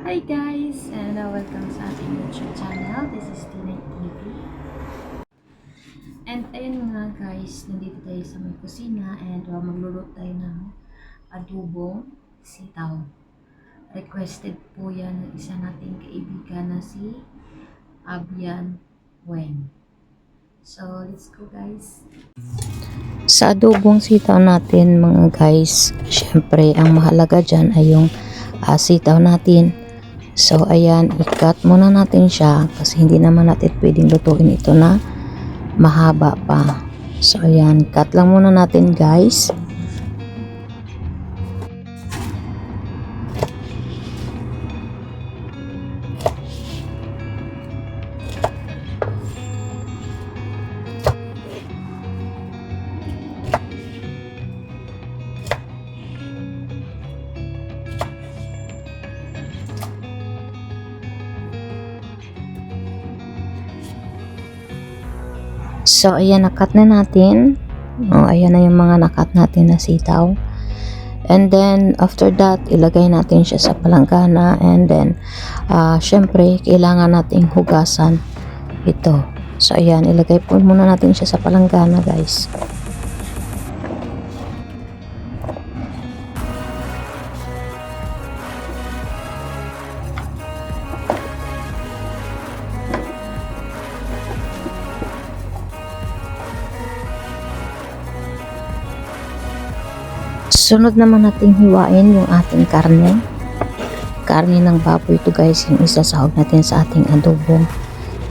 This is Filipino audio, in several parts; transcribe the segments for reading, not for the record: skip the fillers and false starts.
Hi guys, and welcome sa ating YouTube channel. This is Tinay TV. And ayun nga guys, nandito tayo sa may kusina and magluluto tayo ng adobong sitaw. Requested po yan ng isa nating kaibigan na si Abian Weng. So, let's go guys. Sa adobong sitaw natin mga guys, syempre ang mahalaga dyan ay yung sitaw natin. So, ayan, i-cut muna natin siya kasi hindi naman natin pwedeng lutuin ito na mahaba pa. So, ayan, cut lang muna natin guys. So, ayan, nakat na natin. Ayan na yung mga nakat natin na sitaw. And then, after that, ilagay natin siya sa palanggana. And then, syempre, kailangan nating hugasan ito. So, ayan, ilagay po muna natin siya sa palanggana, guys. Sunod naman nating hiwain yung ating karne. Karne ng baboy ito guys, yung isasahog natin sa ating adobong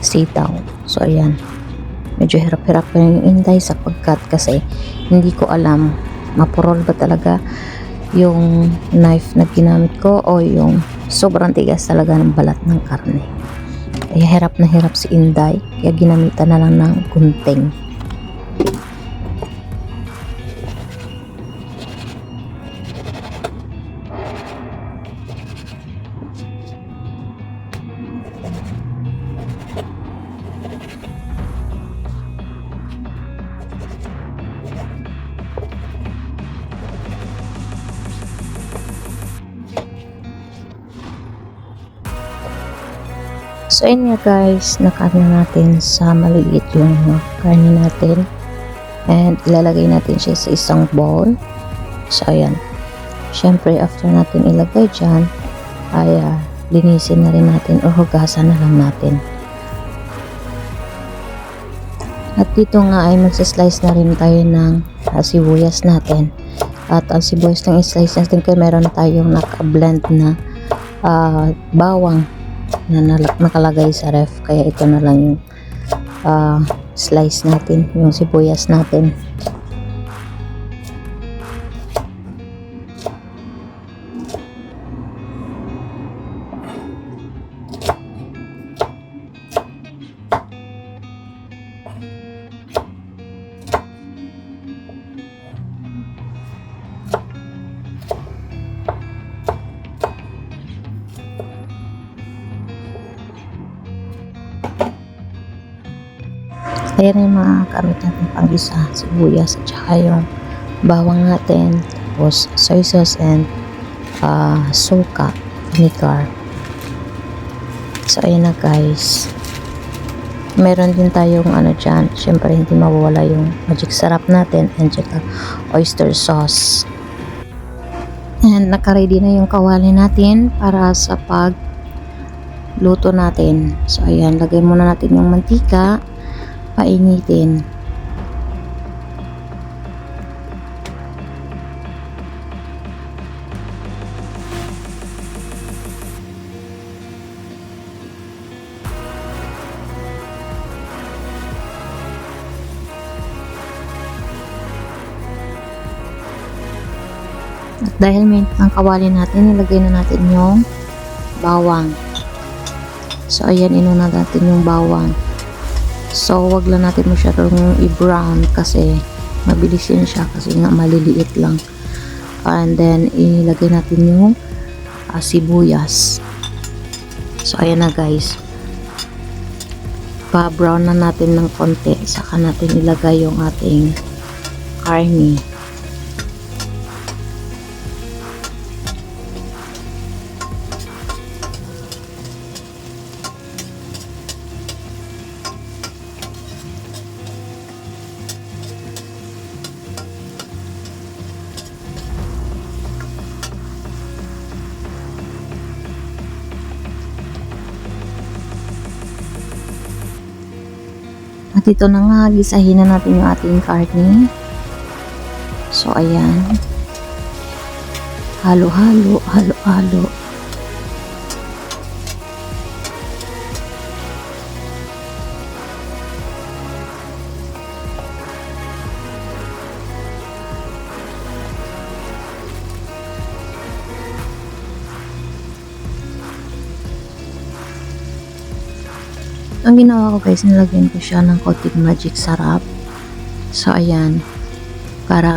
sitaw. So ayan, medyo hirap-hirap pa yung inday sa pagkat kasi hindi ko alam mapurol ba talaga yung knife na ginamit ko o yung sobrang tigas talaga ng balat ng karne. Kaya hirap na hirap si inday, kaya ginamitan na lang ng gunting. So ayun nga guys, nakat na natin sa maliliit yung karne natin and ilalagay natin siya sa isang bowl. So ayan, syempre after natin ilagay dyan ay linisin na rin natin o hugasan na lang natin. At dito nga ay magsaslice na rin tayo ng sibuyas natin. At ang sibuyas ng slice natin kaya meron tayong naka-blend na bawang na nakalagay sa ref, kaya ito na lang yung slice natin, yung sibuyas natin. Ayan yung mga gamit natin pang isa, sibuyas at saka yung bawang natin, tapos soy sauce and suka, vinegar. So ayan na guys, meron din tayong dyan, syempre hindi mawawala yung magic sarap natin and saka oyster sauce. And nakaready na yung kawali natin para sa pagluto natin. So ayan, lagay muna natin yung mantika, painitin. At dahil may ang kawali natin, ilagay na natin yung bawang. So ayan, inuna natin yung bawang. So, wag lang natin masyadong i-brown kasi mabilis yun siya kasi nga maliliit lang. And then, ilagay natin yung sibuyas. So, ayan na guys. Pa-brown na natin ng konti. Saka natin ilagay yung ating karne. At ito na nga, gisahin na natin yung ating karne. So, ayan. Halo-halo, halo-halo. Ang ginawa ko guys, nilagyan ko siya ng konting magic sarap. So, ayan. Para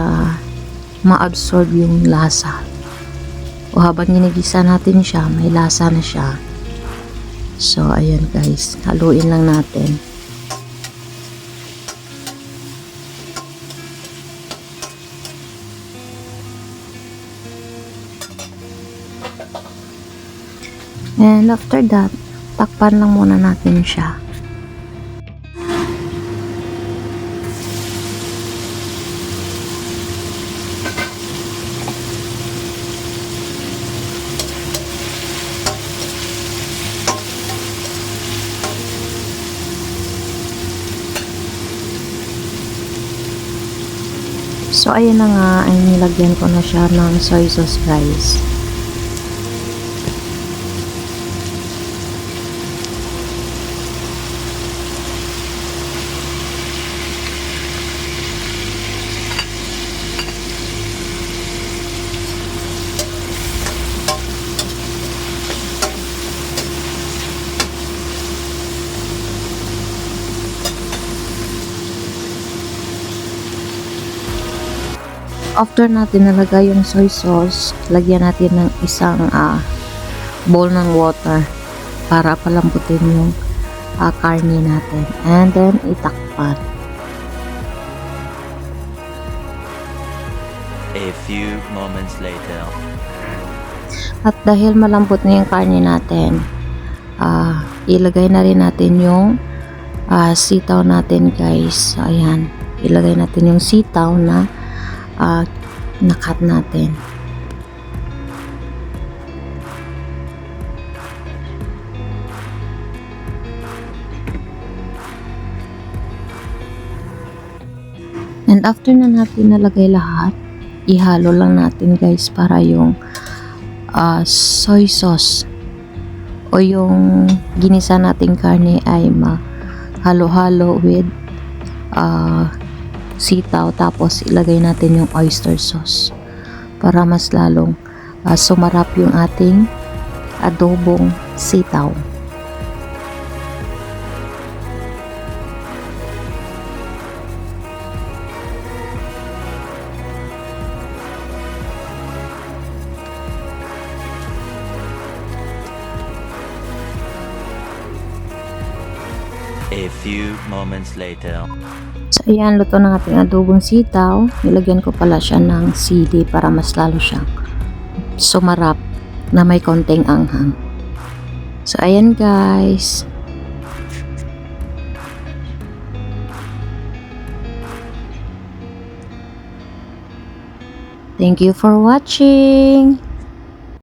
ma-absorb yung lasa. O habang ginigisa natin siya, may lasa na siya. So, ayan guys. Haluin lang natin. And after that, takpan lang muna natin siya. So, ayan na nga, ay nilagyan ko na siya ng soy sauce guys. After natin nalagay yung soy sauce, lagyan natin ng isang bowl ng water para palambutin yung karne natin. And then, itakpan. A few moments later. At dahil malambot na yung karne natin, ilagay na rin natin yung sitaw natin guys. So, ayan. Ilagay natin yung sitaw na nakat natin. And after na natin nalagay lahat, ihalo lang natin guys para yung soy sauce o yung ginisa nating karne ay mahalo-halo with sitaw, tapos ilagay natin yung oyster sauce para mas lalong sumarap yung ating adobong sitaw. A few moments later. So, ayan, luto ng ating adobong sitaw. Nilagyan ko pala siya ng sili para mas lalo siyang sumarap na may konting anghang. So, ayan guys. Thank you for watching.